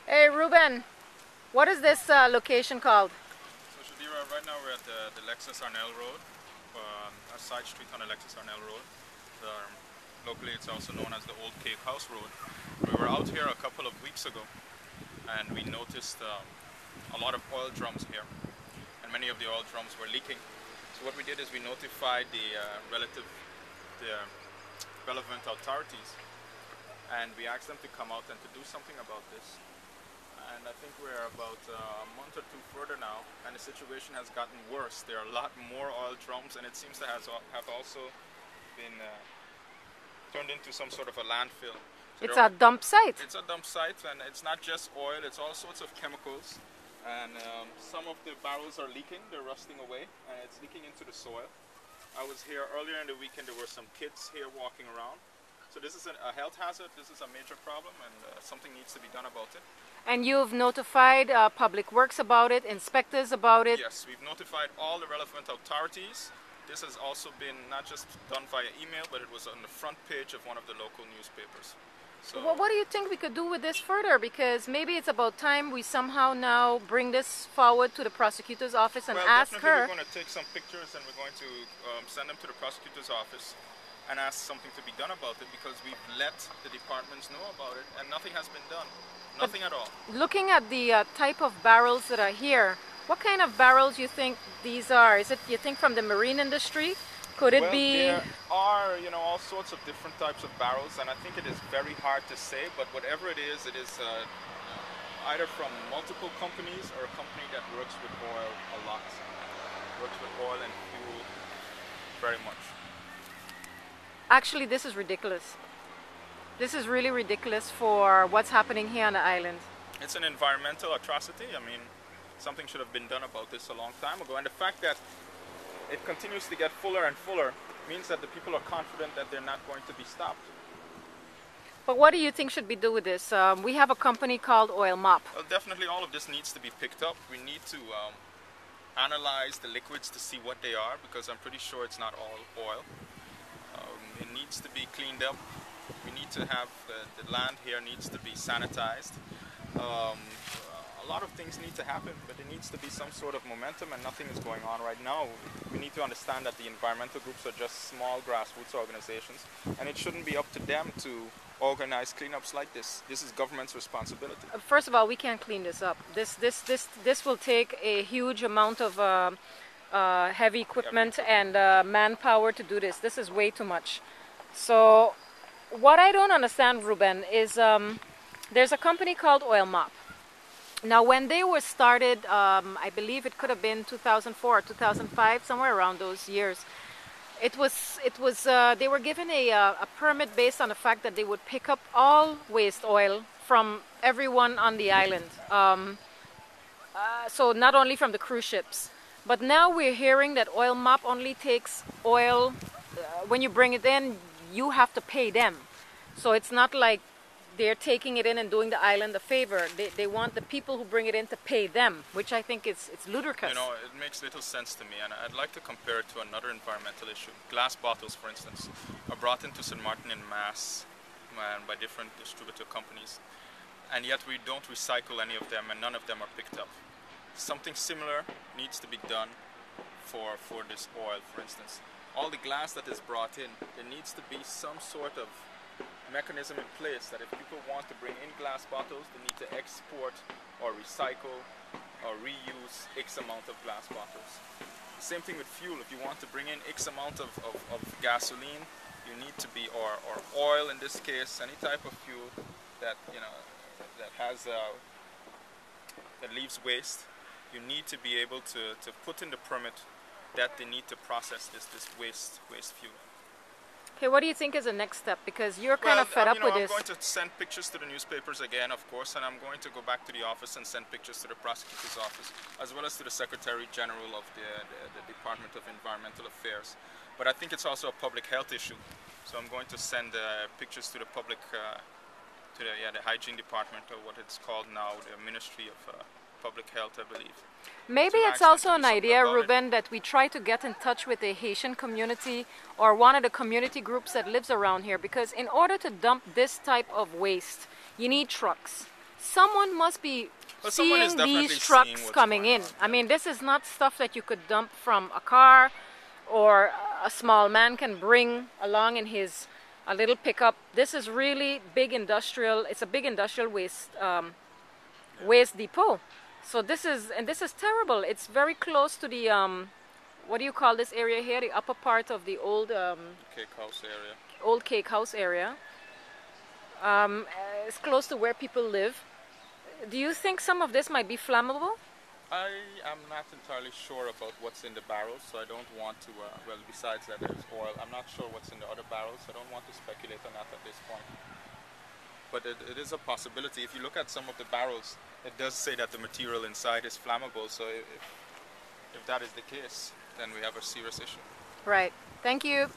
Hey Ruben, what is this location called? So Shadira, right now we're at the Alexis Arnell Road, a side street on Alexis Arnell Road. Locally it's also known as the Old Cave House Road. We were out here a couple of weeks ago and we noticed a lot of oil drums here, and many of the oil drums were leaking. So what we did is we notified the relevant authorities, and we asked them to come out and to do something about this. And I think we're about a month or two further now, and the situation has gotten worse. There are a lot more oil drums, and it seems to have also been turned into some sort of a landfill. So It's a dump site. It's a dump site, and it's not just oil, it's all sorts of chemicals. And some of the barrels are leaking, they're rusting away, and it's leaking into the soil. I was here earlier in the weekend, there were some kids here walking around. So this is a health hazard, this is a major problem, and something needs to be done about it. And you've notified Public Works about it, inspectors about it? Yes, we've notified all the relevant authorities. This has also been not just done via email, but it was on the front page of one of the local newspapers. So, well, what do you think we could do with this further? Because maybe it's about time we somehow now bring this forward to the prosecutor's office and ask her. We're going to take some pictures and we're going to send them to the prosecutor's office and ask something to be done about it, because we've let the departments know about it and nothing has been done. Nothing at all. Looking at the type of barrels that are here, what kind of barrels you think these are? Is it, you think, from the marine industry? Could it be? There are, all sorts of different types of barrels, and I think it is very hard to say, but whatever it is either from multiple companies or a company that works with oil a lot. Works with oil and fuel very much. Actually, this is ridiculous. This is really ridiculous for what's happening here on the island. It's an environmental atrocity. I mean, something should have been done about this a long time ago. And the fact that it continues to get fuller and fuller means that the people are confident that they're not going to be stopped. But what do you think should be done with this? We have a company called Oil Mop. Well, definitely all of this needs to be picked up. We need to analyze the liquids to see what they are, because I'm pretty sure it's not all oil. It needs to be cleaned up. We need to have the land here needs to be sanitized. A lot of things need to happen, but there needs to be some sort of momentum, and nothing is going on right now. We need to understand that the environmental groups are just small grassroots organizations, and it shouldn't be up to them to organize cleanups like this. This is government's responsibility. First of all, we can't clean this up. This will take a huge amount of heavy equipment and manpower to do this. This is way too much. So what I don't understand, Ruben, is there's a company called Oil Mop. Now, when they were started, I believe it could have been 2004 or 2005, somewhere around those years. They were given a permit based on the fact that they would pick up all waste oil from everyone on the island. So not only from the cruise ships. But now we're hearing that Oil Mop only takes oil, when you bring it in, you have to pay them. So it's not like they're taking it in and doing the island a favor. They want the people who bring it in to pay them, which I think it's ludicrous. It makes little sense to me, and I'd like to compare it to another environmental issue. Glass bottles, for instance, are brought into St.Maarten in mass by different distributor companies, and yet we don't recycle any of them, and none of them are picked up. Something similar needs to be done for this oil, for instance. All the glass that is brought in, there needs to be some sort of mechanism in place that if people want to bring in glass bottles, they need to export or recycle or reuse X amount of glass bottles. The same thing with fuel. If you want to bring in X amount of gasoline, you need to be, or oil in this case, any type of fuel that that has that leaves waste, you need to be able to put in the permit that they need to process this waste fuel. Okay, what do you think is the next step? Because you're kind of fed up with this. I'm going to send pictures to the newspapers again, of course, and I'm going to go back to the office and send pictures to the prosecutor's office, as well as to the Secretary General of the Department of Environmental Affairs. But I think it's also a public health issue, so I'm going to send pictures to the public, to the hygiene department, or what it's called now, the Ministry of Public Health, I believe. Maybe it's also an idea, Ruben, that we try to get in touch with the Haitian community or one of the community groups that lives around here, because in order to dump this type of waste, you need trucks. someone must be Well, someone is seeing definitely these seeing trucks what's coming going in. on, I mean, this is not stuff that you could dump from a car, or a small man can bring along in his a little pickup. This is really big industrial. It's a big industrial waste depot. So this is terrible. It's very close to the what do you call this area here? The upper part of the old Cake house area. old cake house area. It's close to where people live. Do you think some of this might be flammable? I am not entirely sure about what's in the barrels, so I don't want to, well, besides that there's oil, I'm not sure what's in the other barrels, so I don't want to speculate on that at this point. But it is a possibility. If you look at some of the barrels, it does say that the material inside is flammable, so if that is the case, then we have a serious issue. Right. Thank you.